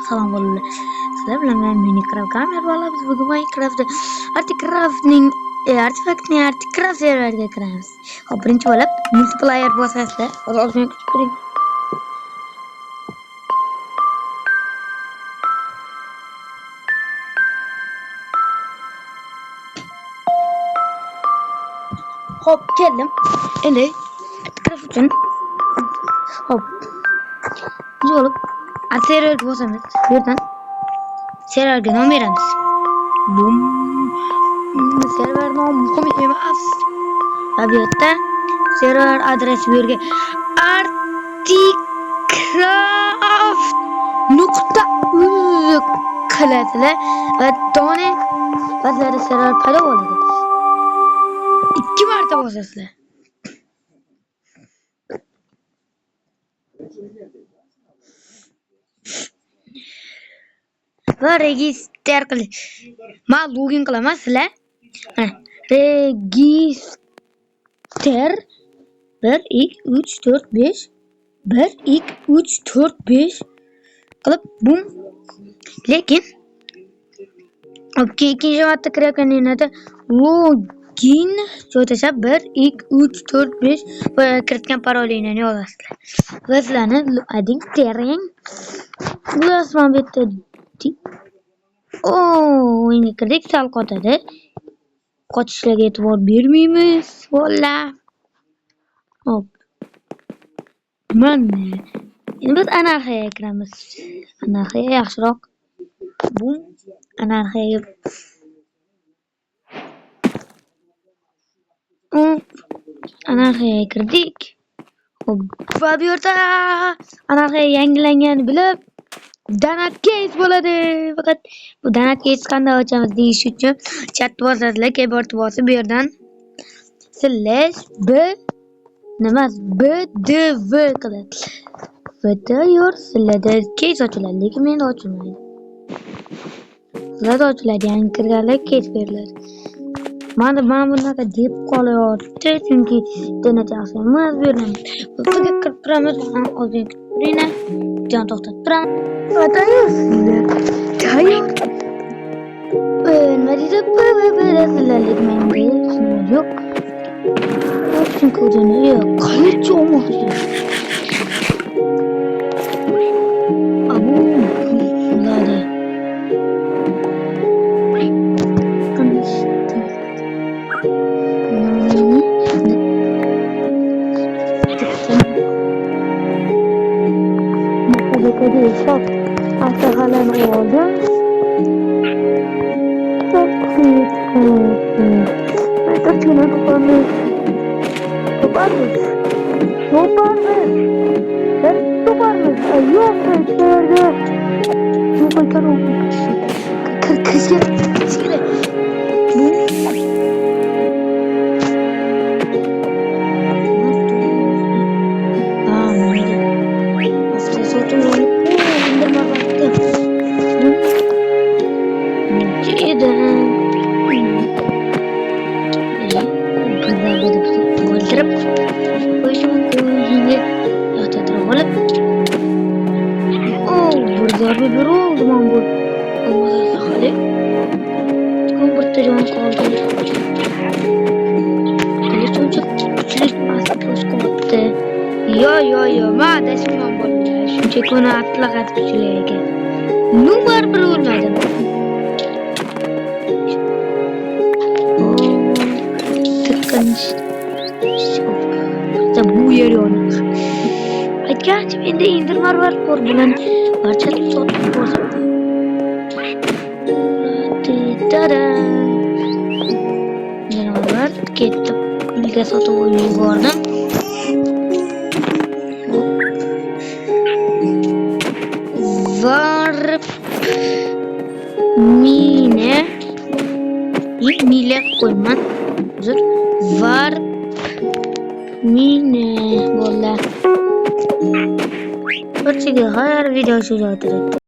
Salom bo'ldi. Sizlar bilan men Minecraft kamer bola biz bugun Minecraftda Artifact'ning serveriga kiramiz. Hop, birinchi bo'lib multiplayer bosasizlar. Ozgina kutib turing. Hop, keldim. Endi Minecraft uchun hop. Birinchi bo'lib serverga bosamiz. Bu yerdan serverga nom beramiz. Bum. Server nom muhim emas. Bu yerda server adresi bu yerga articraft.uz qilasizlar va dona bazada server paydo bo'ladi. 2 marta bosasizlar. Va register qilish. Men login qilaman sizlar. Register 1 2 3 4 5 1 2 3 4 5 qilib bum. Lekin ikkinchi marta kirayotganingizda login joylashib 1 2 3 4 5 va kiritgan parolingizni yozasizlar. Va sizlarni ading terang yozman bu yerda. O'yinga kirdik, sal qotadi. Qochishlarga e'tibor bermaymiz. Volla. Hop. Mana. Endi biz anarxiyaga kiramiz. Anarxiya yaxshiroq. Bum. Anarxiyaga. Anarxiyaga kirdik. Hop. Va bu yerda anarxiya yangilanganini bilib Donut case bo'ladi. Faqat bu donut case qanday ochamiz deyish uchun chat bosasizlar, keyboard bosib bu yerdan /bdv qiladi. Va sizlarda case ochiladi, lekin menda ochilmaydi. Sizlarda ochiladi, ya'ni kirganlar case beriladi. Mana bunaqa deb qolyapti, chunki donut yaxshi emas bu yerdan. Bizga kirib turamiz, ozgina kutib turinglar. Jon to'xtatib turaman. Atayozlar. Tayyor. Nima deydi? Sizlarlik menga yo'q. Chunki o'zini yo'q. Qancha o'moqchi. Abu ularni. Çok hatalarını oldu. Çok büyük oldu. Ben de şuna toparlayayım. Toparlayayım. Ben toparlayayım. Yok ben şöyle. Yok ben kan oldu. Kırkışır. Bir oldu man bu. Olmazsa hali. Komportta can kaldı. Kale çocuk küçük asıl koştu. Yo. Madem man bu. Çünkü konu atlagat küçüleyken. Numar bir olmadı. Tıkınç. Bu yeri onu. Gerçi bende indirme var bulan parçalı sotu bozuldu. Canavar ketdim. Bilge sotu oyunu gördüm. Var mine koyman. Var mine bola. Her video sudah ada.